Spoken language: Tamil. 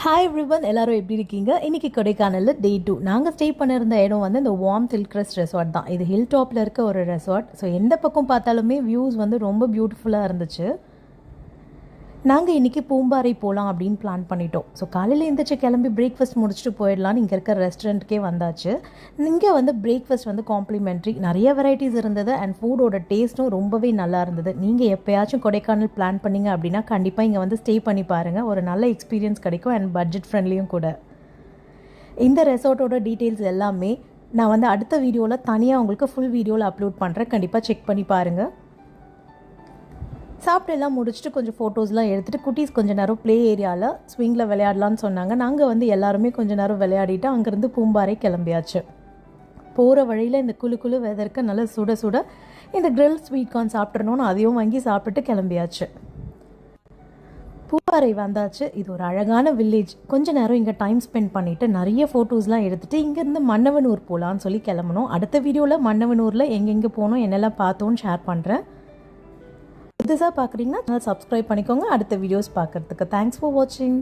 ஹாய் எவ்ரிவன், எல்லாரும் எப்படி இருக்கீங்க? இன்றைக்கி கொடைக்கானலில் டே 2 நாங்கள் ஸ்டே பண்ணியிருந்த இடம் வந்து இந்த வார்ம் ஹில்க்ரஸ்ட் ரெசார்ட் தான். இது ஹில் டாப்பில் இருக்க ஒரு ரெசார்ட். ஸோ எந்த பக்கம் பார்த்தாலுமே வியூஸ் வந்து ரொம்ப பியூட்டிஃபுல்லாக இருந்துச்சு. நாங்கள் இன்றைக்கி பூம்பாறை போகலாம் அப்படின்னு பிளான் பண்ணிட்டோம். ஸோ காலையில் எழுந்திரிச்சு கிளம்பி பிரேக்ஃபாஸ்ட் முடிச்சுட்டு போயிடலான்னு இங்கே இருக்க ரெஸ்டாரண்ட்டுக்கே வந்தாச்சு. இங்கே வந்து பிரேக்ஃபாஸ்ட் வந்து காம்ப்ளிமெண்ட்ரி, நிறைய வெரைட்டிஸ் இருந்தது அண்ட் ஃபுட்டோட டேஸ்ட்டும் ரொம்பவே நல்லா இருந்தது. நீங்கள் எப்போயாச்சும் கொடைக்கானல் பிளான் பண்ணிங்க அப்படின்னா கண்டிப்பாக இங்கே வந்து ஸ்டே பண்ணி பாருங்கள். ஒரு நல்ல எக்ஸ்பீரியன்ஸ் கிடைக்கும் அண்ட் பட்ஜெட் ஃப்ரெண்ட்லியும் கூட. இந்த ரெசார்ட்டோட டீட்டெயில்ஸ் எல்லாமே நான் வந்து அடுத்த வீடியோவில் தனியாக உங்களுக்கு ஃபுல் வீடியோவில் அப்லோட் பண்ணுறேன். கண்டிப்பாக செக் பண்ணி பாருங்கள். சாப்பிட்டு எல்லாம் முடிச்சுட்டு கொஞ்சம் ஃபோட்டோஸ்லாம் எடுத்துகிட்டு குட்டீஸ் கொஞ்சம் நேரம் ப்ளே ஏரியாவில் ஸ்விங்கில் விளையாடலான்னு சொன்னாங்க. நாங்கள் வந்து எல்லாருமே கொஞ்சம் நேரம் விளையாடிட்டு அங்கேருந்து பூம்பாறை கிளம்பியாச்சு. போகிற வழியில் இந்த குழு வெதருக்கு நல்லா சுட சுட இந்த கிரில் ஸ்வீட் கார்ன் சாப்பிட்றணுன்னு அதையும் வாங்கி சாப்பிட்டுட்டு கிளம்பியாச்சு. பூம்பாறை வந்தாச்சு. இது ஒரு அழகான வில்லேஜ். கொஞ்ச நேரம் இங்கே டைம் ஸ்பெண்ட் பண்ணிவிட்டு நிறைய ஃபோட்டோஸ்லாம் எடுத்துகிட்டு இங்கேருந்து மன்னவனூர் போகலான்னு சொல்லி கிளம்பணும். அடுத்த வீடியோவில் மன்னவனூரில் எங்கெங்கே போனோம் என்னெல்லாம் பார்த்தோன்னு ஷேர் பண்ணுறேன். புதுசாக பார்க்குறீங்கன்னா சேனல் சப்ஸ்கிரைப் பண்ணிக்கோங்க அடுத்த வீடியோஸ் பார்க்குறதுக்கு. தேங்க்ஸ் ஃபார் வாட்சிங்.